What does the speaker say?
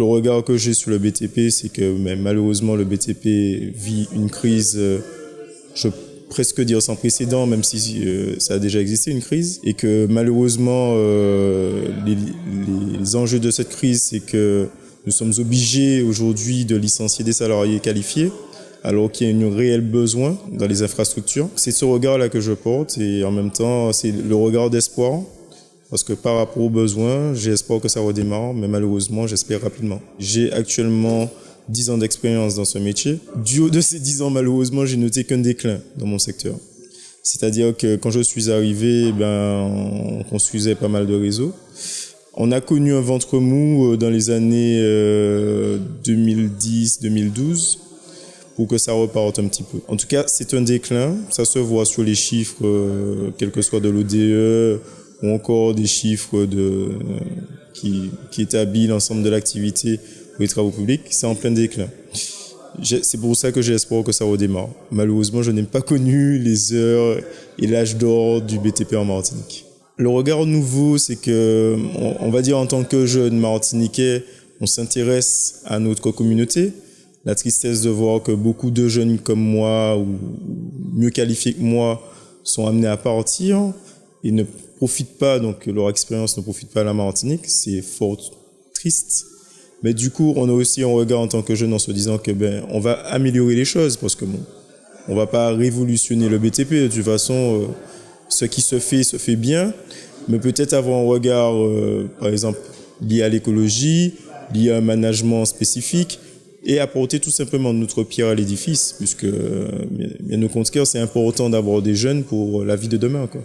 le regard que j'ai sur le BTP, c'est que malheureusement le BTP vit une crise, je peux presque dire sans précédent, même si ça a déjà existé une crise, et que malheureusement les enjeux de cette crise, c'est que nous sommes obligés aujourd'hui de licencier des salariés qualifiés, alors qu'il y a un réel besoin dans les infrastructures. C'est ce regard-là que je porte, et en même temps, c'est le regard d'espoir. Parce que par rapport aux besoins, j'espère que ça redémarre, mais malheureusement, j'espère rapidement. J'ai actuellement 10 ans d'expérience dans ce métier. Du haut de ces 10 ans, malheureusement, j'ai noté qu'un déclin dans mon secteur. C'est-à-dire que quand je suis arrivé, on construisait pas mal de réseaux. On a connu un ventre mou dans les années 2010-2012 pour que ça reparte un petit peu. En tout cas, c'est un déclin. Ça se voit sur les chiffres, quel que soit de l'ODE, ou encore des chiffres qui établissent l'ensemble de l'activité pour les travaux publics, c'est en plein déclin. C'est pour ça que j'espère que ça redémarre. Malheureusement, je n'ai pas connu les heures et l'âge d'or du BTP en Martinique. Le regard nouveau, c'est que, on va dire en tant que jeune martiniquais, on s'intéresse à notre communauté. La tristesse de voir que beaucoup de jeunes comme moi, ou mieux qualifiés que moi, sont amenés à partir et ne profitent pas, donc leur expérience ne profite pas à la Martinique, c'est fort triste. Mais du coup, on a aussi un regard en tant que jeune en se disant que on va améliorer les choses, parce que on va pas révolutionner le BTP. De toute façon, ce qui se fait bien, mais peut-être avoir un regard, par exemple, lié à l'écologie, lié à un management spécifique, et apporter tout simplement notre pierre à l'édifice, puisque bien au contraire, c'est important d'avoir des jeunes pour la vie de demain, quoi.